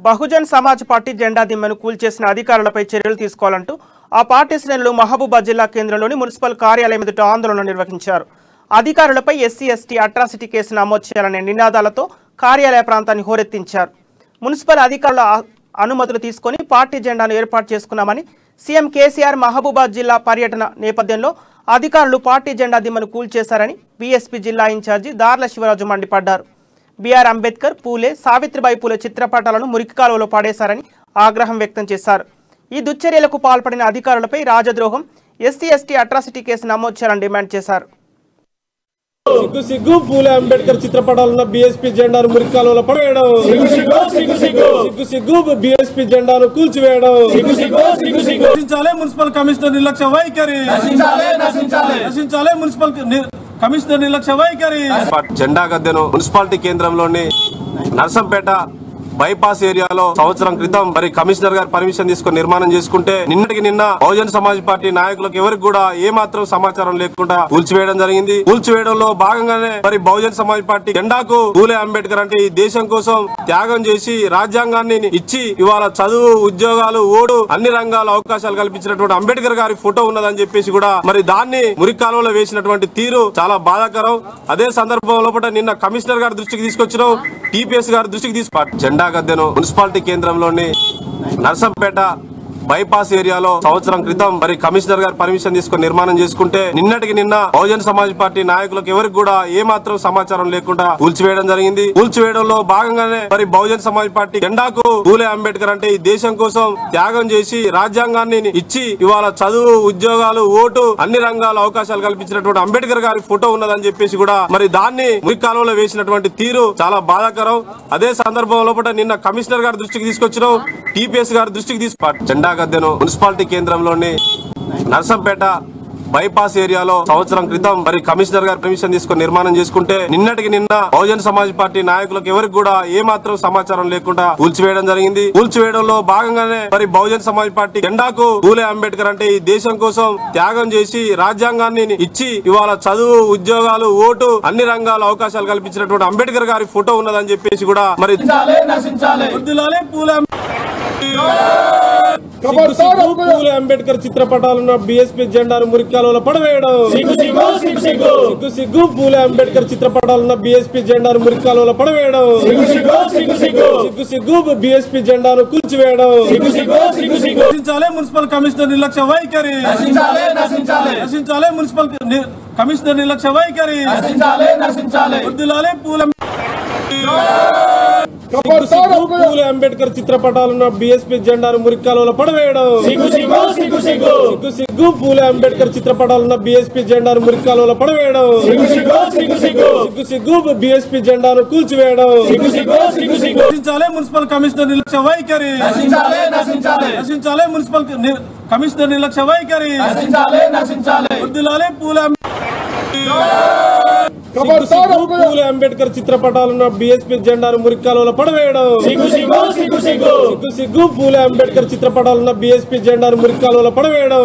Bahujan Samaj party జెండా దిమ్మను కూల్చేసిన అధికారులపై చర్యలు తీసుకోవాలంటూ ఆ పార్టీ శ్రేణులు మహబూబాబాద్ జిల్లా కేంద్రంలోని మున్సిపల్ కార్యాలయం ఎదుట ఆందోళన నిర్వహించారు. అధికారులపై ఎస్సీ ఎస్టీ అట్రాసిటీ కేసు నమోదు చేయాలనే నినాదాలతో కార్యాలయ ప్రాంతాన్ని హోరెత్తించారు. మున్సిపల్ అధికారుల అనుమతులు తీసుకొని పార్టీ జెండాను ఏర్పాటు చేసుకున్నామని సీఎం కేసీఆర్ మహబూబాబాద్ జిల్లా పర్యటన నేపథ్యంలో అధికారులు పార్టీ జెండా దిమ్మను కూల్చేశారని బీఎస్పీ జిల్లా ఇన్ఛార్జి దార్ల శివరాజు మండిపడ్డారు. బిఆర్ అంబేద్కర్, పూలే, సావిత్రిబాయి పూలే చిత్రపటాలను మురికి కాలువలో పాడేశారని ఆగ్రహం వ్యక్తం చేశారు. ఈ దుశ్చర్యలకు పాల్పడిన అధికారులపై రాజద్రోహం, ఎస్సీ ఎస్టీ అట్రాసిటీ కేసు నమోదు చేయాలని డిమాండ్ చేశారు. సిగ్గు పూలే అంబేద్కర్ చిత్రపటాలున్న బీఎస్పీ జెండాను మురికి కాలువలో పడవేయడం, సిగ్గు బీఎస్పీ జెండాను కూల్చివేయడం, నశించాలే మున్సిపల్ కమిషనర్ నిర్లక్ష్య వైఖరి, నశించాలే మున్సిపల్ కమిషనర్ నిర్లక్ష్య వైఖరి. జెండా గద్దెను మున్సిపాలిటీ కేంద్రంలోని నర్సంపేట బైపాస్ ఏరియాలో సంవత్సరం క్రితం మరి కమిషనర్ గారు పర్మిషన్ తీసుకుని నిర్మాణం చేసుకుంటే నిన్నటికి నిన్న బహుజన్ సమాజ్ పార్టీ నాయకులకు ఎవరికి కూడా ఏ మాత్రం సమాచారం లేకుండా కూల్చివేయడం జరిగింది. కూల్చివేయడంలో భాగంగానే మరి బహుజన్ సమాజ్ పార్టీ జెండాకు పూలే అంబేద్కర్ అంటే ఈ దేశం కోసం త్యాగం చేసి రాజ్యాంగాన్ని ఇచ్చి ఇవాళ చదువు, ఉద్యోగాలు, ఓటు అన్ని రంగాల అవకాశాలు కల్పించినటువంటి అంబేద్కర్ గారి ఫోటో ఉన్నదని చెప్పేసి కూడా మరి దాన్ని మురికాలంలో వేసినటువంటి తీరు చాలా బాధాకరం. అదే సందర్భంలో నిన్న కమిషనర్ గారి దృష్టికి తీసుకొచ్చినాం, టీపీఎస్ గారి దృష్టికి జెండా గద్దెను మున్సిపాలిటీ కేంద్రంలోని నర్సంపేట బైపాస్ ఏరియాలో సంవత్సరం క్రితం మరి కమిషనర్ గారు పర్మిషన్ తీసుకుని నిర్మాణం చేసుకుంటే నిన్నటికి నిన్న బహుజన్ సమాజ్ పార్టీ నాయకులకు ఎవరికి కూడా ఏ మాత్రం సమాచారం లేకుండా కూల్చివేయడం జరిగింది. కూల్చివేయడంలో భాగంగానే మరి బహుజన్ సమాజ్ పార్టీ జెండాకు పూలే అంబేద్కర్ అంటే ఈ దేశం కోసం త్యాగం చేసి రాజ్యాంగాన్ని ఇచ్చి ఇవాళ చదువు, ఉద్యోగాలు, ఓటు అన్ని రంగాల అవకాశాలు కల్పించినటువంటి అంబేద్కర్ గారి ఫోటో ఉన్నదని చెప్పేసి కూడా మరి దాన్ని మురికాలంలో వేసినటువంటి తీరు చాలా బాధాకరం. అదే సందర్భంలో నిన్న కమిషనర్ గారి దృష్టికి తీసుకొచ్చినాం, టీపీఎస్ గారి దృష్టికి జెండా గద్దెను మున్సిపాలిటీ కేంద్రంలోని నర్సంపేట బైపాస్ ఏరియాలో సంవత్సరం క్రితం మరి కమిషనర్ గారు పర్మిషన్ తీసుకుని నిర్మాణం చేసుకుంటే నిన్నటికి నిన్న బహుజన్ సమాజ్ పార్టీ నాయకులకు ఎవరికి కూడా ఏ మాత్రం సమాచారం లేకుండా కూల్చివేయడం జరిగింది. కూల్చివేయడంలో భాగంగానే మరి బహుజన్ సమాజ్ పార్టీ జెండాకు పూలే అంబేద్కర్ అంటే ఈ దేశం కోసం త్యాగం చేసి రాజ్యాంగాన్ని ఇచ్చి ఇవాళ చదువు, ఉద్యోగాలు, ఓటు అన్ని రంగాల అవకాశాలు కల్పించినటువంటి అంబేద్కర్ గారి ఫోటో ఉన్నదని చెప్పేసి కూడా మరి పూలే అంబేద్కర్ చిత్రపటాలున్న బీఎస్పీ జెండాను మురికి కాలువలో పడవేయడం, సిగ్గు పూలే అంబేద్కర్ చిత్రపటాలున్న బీఎస్పీ జెండాను మురికి కాలువలో పడవేయడం, సిగ్గు బీఎస్పీ జెండాను కూల్చివేయడం, నశించాలే మున్సిపల్ కమిషనర్ నిర్లక్ష్య వైఖరి, నశించాలే మున్సిపల్ కమిషనర్ నిర్లక్ష్య వైఖరి. వద్దులాలే పూలే అంబేద్కర్ చిత్రపటాలున్న బీఎస్పీ జెండాను మురికి కాలువలో పడవేయడం, సిగ్గు పూలే అంబేద్కర్ చిత్రపటాలున్న బీఎస్పీ జెండాను మురికి కాలువలో పడవేయడం, సిగ్గు బీఎస్పీ జెండాను కూల్చివేయడం, నశించాలే మున్సిపల్ కమిషనర్ నిర్లక్ష్య వైఖరి, నశించాలే మున్సిపల్ కమిషనర్ నిర్లక్ష్య వైఖరి. వద్దులాలే పూలే అంబేద్కర్ చిత్రపటాలున్న బీఎస్పీ జెండాను మురికి కాలువలో పడవేయడం, సిగ్గు పూలే అంబేద్కర్ చిత్రపటాలున్న బీఎస్పీ జెండాను మురికి కాలువలో పడవేయడం.